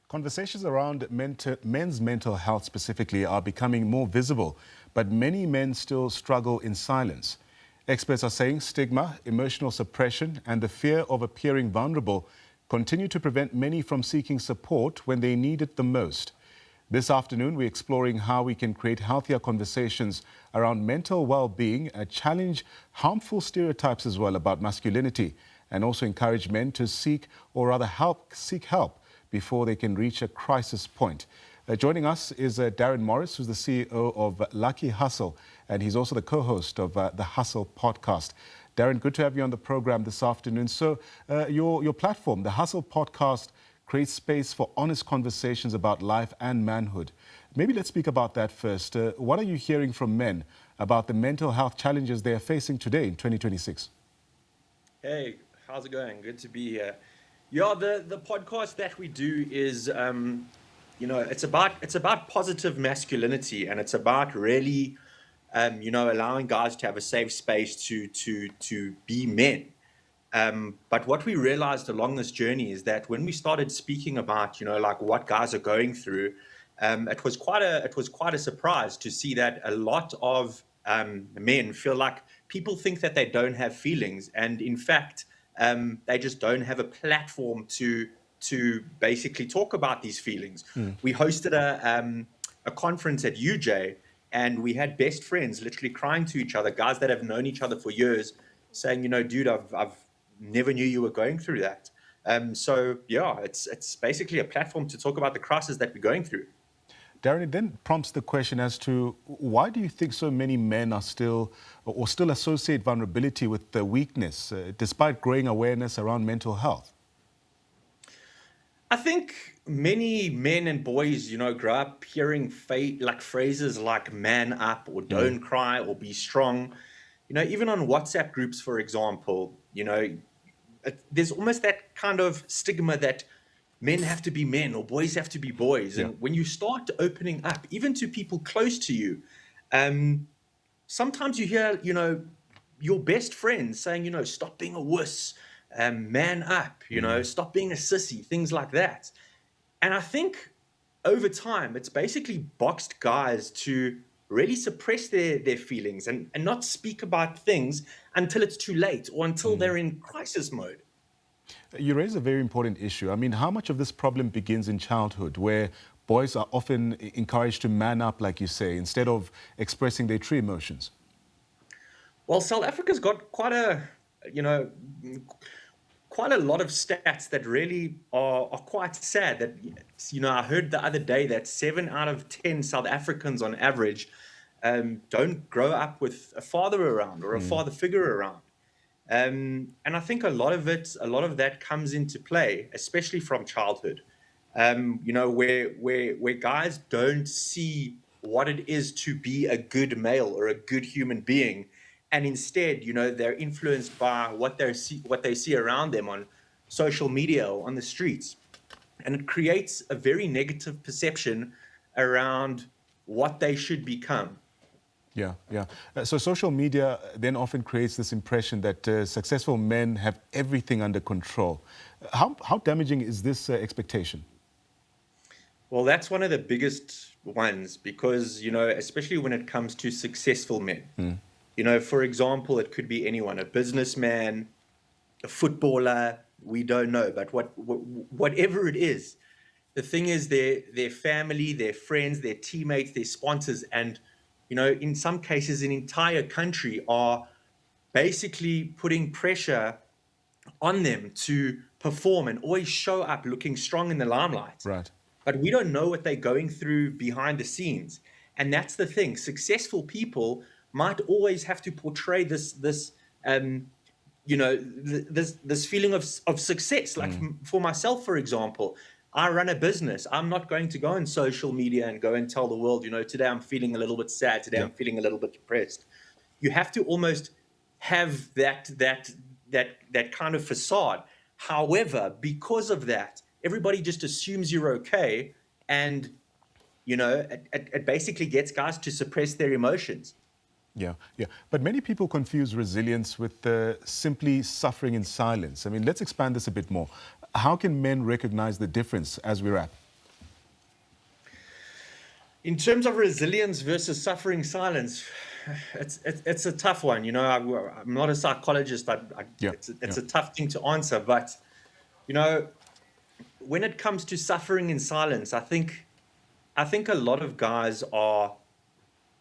Conversations around men's mental health specifically are becoming more visible, but many men still struggle in silence. Experts are saying stigma, emotional suppression, and the fear of appearing vulnerable continue to prevent many from seeking support when they need it the most. This afternoon, we're exploring how we can create healthier conversations around mental well-being, challenge harmful stereotypes as well about masculinity, and also encourage men to seek help before they can reach a crisis point. Joining us is Darren Morris, who's the CEO of Lucky Hustle, and he's also the co-host of the Hustle podcast. Darren, good to have you on the program this afternoon. So your platform, the Hustle podcast, creates space for honest conversations about life and manhood. Maybe let's speak about that first. What are you hearing from men about the mental health challenges they are facing today in 2026? Hey, how's it going? Good to be here. Yeah, the podcast that we do is, it's about positive masculinity, and it's about really, allowing guys to have a safe space to be men. But what we realized along this journey is that when we started speaking about, like what guys are going through, it was quite a surprise to see that a lot of men feel like people think that they don't have feelings, and in fact, they just don't have a platform to basically talk about these feelings. We hosted a conference at UJ, and we had best friends literally crying to each other, guys that have known each other for years, saying, dude, I've never knew you were going through that. So yeah, it's basically a platform to talk about the crisis that we're going through. Darren, it then prompts the question as to why do you think so many men are still associate vulnerability with the weakness, despite growing awareness around mental health? I think many men and boys, grow up hearing phrases like "man up" or "don't cry" or "be strong." Even on WhatsApp groups, for example, there's almost that kind of stigma that men have to be men or boys have to be boys. And when you start opening up, even to people close to you, sometimes you hear, your best friends saying, stop being a wuss, man up, stop being a sissy, things like that. And I think over time, it's basically boxed guys to really suppress their feelings and not speak about things until it's too late or until they're in crisis mode. You raise a very important issue. I mean, how much of this problem begins in childhood, where boys are often encouraged to man up, like you say, instead of expressing their true emotions? Well, South Africa's got quite a lot of stats that really are quite sad. That, I heard the other day that 7 out of 10 South Africans on average don't grow up with a father around or a father figure around. And I think a lot of that comes into play, especially from childhood, where guys don't see what it is to be a good male or a good human being. And instead, they're influenced by what they see around them on social media or on the streets. And it creates a very negative perception around what they should become. Yeah. So social media then often creates this impression that successful men have everything under control. How damaging is this expectation? Well, that's one of the biggest ones because, especially when it comes to successful men. For example, it could be anyone, a businessman, a footballer, we don't know. But whatever it is, the thing is their family, their friends, their teammates, their sponsors, and in some cases, an entire country are basically putting pressure on them to perform and always show up looking strong in the limelight. Right. But we don't know what they're going through behind the scenes. And that's the thing. Successful people might always have to portray this feeling of success. Like for myself, for example, I run a business. I'm not going to go on social media and go and tell the world, today I'm feeling a little bit sad. Today I'm feeling a little bit depressed. You have to almost have that kind of facade. However, because of that, everybody just assumes you're okay. And, it basically gets guys to suppress their emotions. Yeah. But many people confuse resilience with simply suffering in silence. I mean, let's expand this a bit more. How can men recognize the difference as we wrap? In terms of resilience versus suffering silence, it's a tough one. You know, I'm not a psychologist. Yeah, It's yeah. a tough thing to answer. But, you know, when it comes to suffering in silence, I think a lot of guys are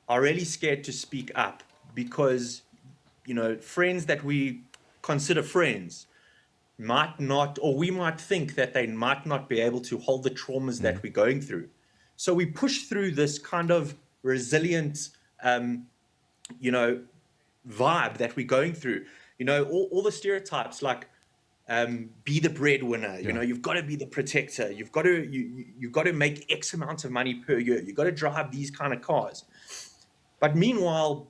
really scared to speak up because, you know, friends that we consider friends might not, or we might think that they might not be able to hold the traumas that we're going through. So we push through this kind of resilient, um, you know, vibe that we're going through. You know, all the stereotypes like be the breadwinner. You Yeah. know, you've got to be the protector. You've got to make X amount of money per year. You've got to drive these kind of cars. But meanwhile,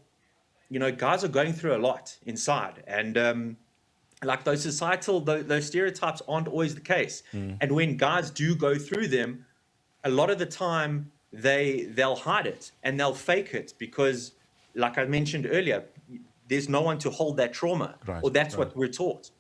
you know, guys are going through a lot inside, and like those societal, those stereotypes aren't always the case. And when guys do go through them, a lot of the time they'll hide it and they'll fake it because, like I mentioned earlier, there's no one to hold that trauma, Right, or that's right. what we're taught.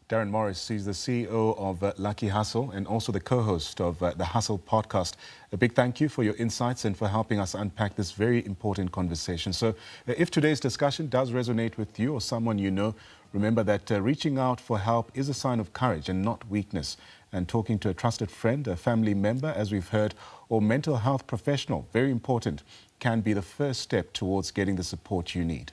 Darren Morris, he's the CEO of Lucky Hustle and also the co-host of the Hustle podcast. A big thank you for your insights and for helping us unpack this very important conversation. So if today's discussion does resonate with you or someone you know, remember that reaching out for help is a sign of courage and not weakness. And talking to a trusted friend, a family member, as we've heard, or mental health professional, very important, can be the first step towards getting the support you need.